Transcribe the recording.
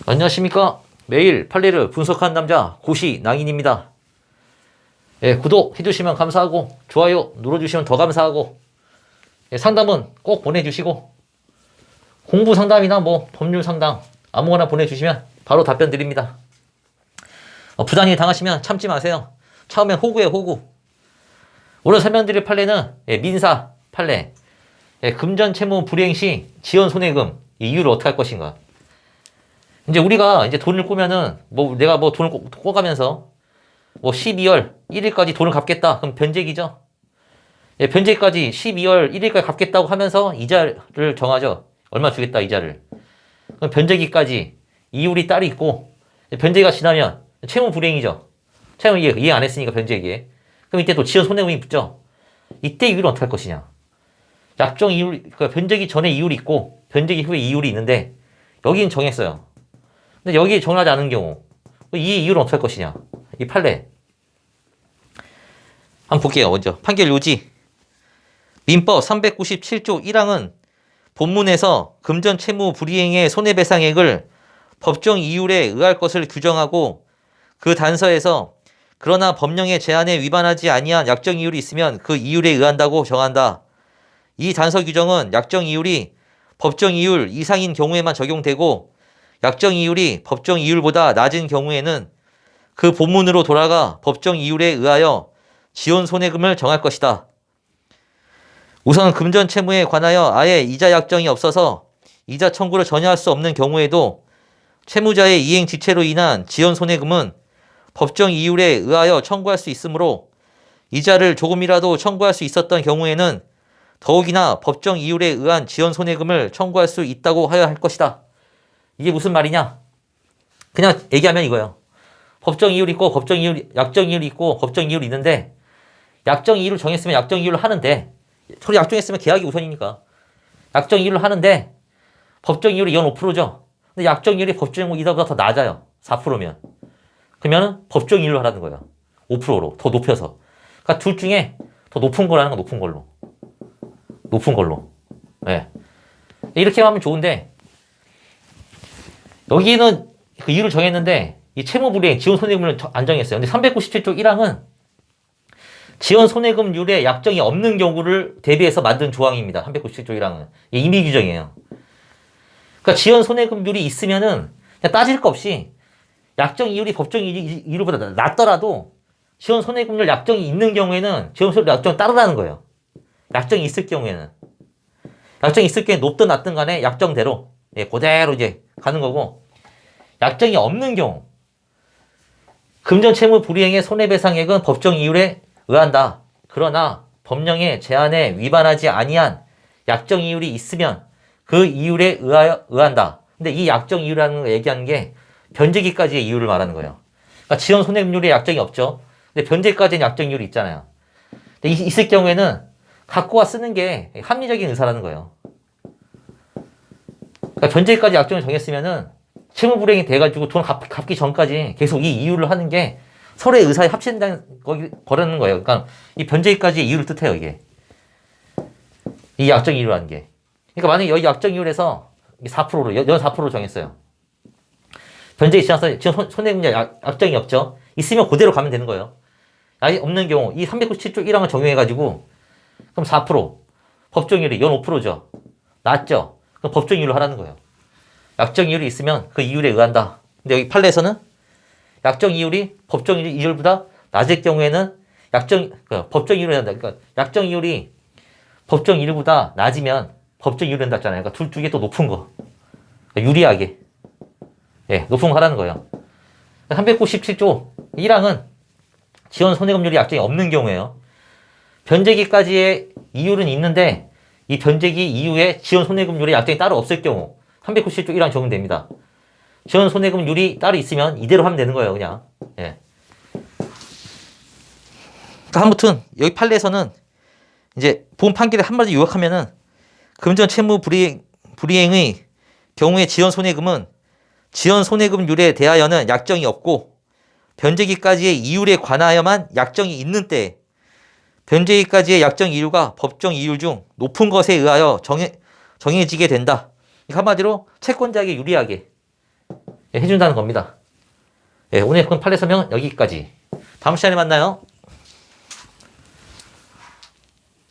안녕하십니까. 매일 판례를 분석하는 남자 고시낭인입니다. 예, 구독 해주시면 감사하고 좋아요 눌러주시면 더 감사하고, 예, 상담은 꼭 보내주시고 공부 상담이나 뭐 법률 상담 아무거나 보내주시면 바로 답변 드립니다. 부당일 당하시면 참지 마세요. 처음엔 호구예요, 호구. 오늘 설명드릴 판례는 민사 판례, 금전 채무 불이행 시 지연 손해금 이 이유를 어떻게 할 것인가. 이제 우리가 이제 돈을 꾸면은 내가 돈을 꿔가면서 12월 1일까지 돈을 갚겠다. 그럼 변제기죠. 변제기까지 12월 1일까지 갚겠다고 하면서 이자를 정하죠. 얼마 주겠다, 이자를. 그럼 변제기까지 이율이 따로 있고, 변제기가 지나면 채무 불이행이죠. 채무 이해 안 했으니까 변제기에. 그럼 이때 또 지연 손해금이 붙죠. 이때 이율은 어떻게 할 것이냐. 약정 이율, 그러니까 변제기 전에 이율이 있고 변제기 후에 이율이 있는데 여기는 정했어요. 근데 여기 정하지 않은 경우 이 이율은 어떻게 할 것이냐. 이 판례 한번 볼게요. 먼저 판결 요지. 민법 397조 1항은 본문에서 금전 채무 불이행의 손해배상액을 법정 이율에 의할 것을 규정하고, 그 단서에서 그러나 법령의 제한에 위반하지 아니한 약정 이율이 있으면 그 이율에 의한다고 정한다. 이 단서 규정은 약정 이율이 법정 이율 이상인 경우에만 적용되고, 약정 이율이 법정 이율보다 낮은 경우에는 그 본문으로 돌아가 법정 이율에 의하여 지연 손해금을 정할 것이다. 우선 금전 채무에 관하여 아예 이자 약정이 없어서 이자 청구를 전혀 할 수 없는 경우에도 채무자의 이행 지체로 인한 지연 손해금은 법정 이율에 의하여 청구할 수 있으므로, 이자를 조금이라도 청구할 수 있었던 경우에는 더욱이나 법정 이율에 의한 지연 손해금을 청구할 수 있다고 하여야 할 것이다. 이게 무슨 말이냐? 그냥 얘기하면 이거예요. 법정 이율이 있고 법정 이율, 약정 이율이 있고 법정 이율이 있는데, 약정 이율을 정했으면 약정 이율을 하는데, 서로 약정했으면 계약이 우선이니까 약정 이율을 하는데 법정 이율이 연 5%죠. 근데 약정 이율이 법정 이율보다 더 낮아요. 4%면. 그러면 법정 이율로 하라는 거예요. 5%로 더 높여서. 그러니까 둘 중에 더 높은 거라는 거. 높은 걸로. 높은 걸로. 네. 이렇게 하면 좋은데, 여기는 그 이유를 정했는데 이 채무불이행 지연 손해금을 안 정했어요. 근데 397조 1항은 지연 손해금률에 약정이 없는 경우를 대비해서 만든 조항입니다. 397조 1항은 임의 규정이에요. 그러니까 지연 손해금률이 있으면은 그냥 따질 거 없이 약정 이율이 법정 이율보다 낮더라도 지연 손해금률 약정이 있는 경우에는 지연 손해금률 약정 따르라는 거예요. 약정이 있을 경우에는. 약정이 있을 경우에 높든 낮든 간에 약정대로 그대로 이제 가는 거고, 약정이 없는 경우 금전 채무 불이행의 손해배상액은 법정 이율에 의한다. 그러나 법령의 제한에 위반하지 아니한 약정 이율이 있으면 그 이율에 의한다. 근데 이 약정 이율이라는 거 얘기하는 게 변제기까지의 이율을 말하는 거예요. 그러니까 지연 손해금률에 약정이 없죠. 근데 변제까지는 약정 이율이 있잖아요. 근데 있을 경우에는 갖고 와 쓰는 게 합리적인 의사라는 거예요. 그러니까 변제까지 약정을 정했으면은 채무 불이행이 돼가지고 돈 갚기 전까지 계속 이 이율을 하는 게 서로의 의사에 합친다는 거라는 거예요. 그러니까 이 변제까지의 이율을 뜻해요, 이게. 이 약정 이율이라는 게. 그러니까 만약에 여기 약정 이율에서 4%로, 연 4%로 정했어요. 변제기 지나서 지금 손해금융 약정이 없죠. 있으면 그대로 가면 되는 거예요. 아예 없는 경우 이 397조 1항을 적용해가지고 그럼 4%, 법정이율이 연 5%죠. 낮죠. 그럼 법정이율로 하라는 거예요. 약정이율이 있으면 그 이율에 의한다. 근데 여기 판례에서는 약정이율이 법정이율보다 낮을 경우에는 법정이율에 한다. 그러니까 약정이율이 법정이율보다 낮으면 법정이율에 한다 했잖아요. 그러니까 둘 중에 또 높은 거. 그러니까 유리하게. 높은 거 하라는 거예요. 397조 1항은 지연 손해금률이 약정이 없는 경우에요. 변제기까지의 이율은 있는데 이 변제기 이후에 지연 손해금률의 약정이 따로 없을 경우 397조 1항 적용됩니다. 지연 손해금률이 따로 있으면 이대로 하면 되는 거예요, 그냥. 아무튼 여기 판례에서는 이제 본 판결에 한마디 요약하면은, 금전 채무 불이행의 경우에 지연 손해금은 지연 손해금률에 대하여는 약정이 없고 변제기까지의 이율에 관하여만 약정이 있는 때 변제기까지의 약정 이율과 법정 이율 중 높은 것에 의하여 정해지게 된다. 한마디로 채권자에게 유리하게 해준다는 겁니다. 예, 오늘 판례 설명은 여기까지. 다음 시간에 만나요.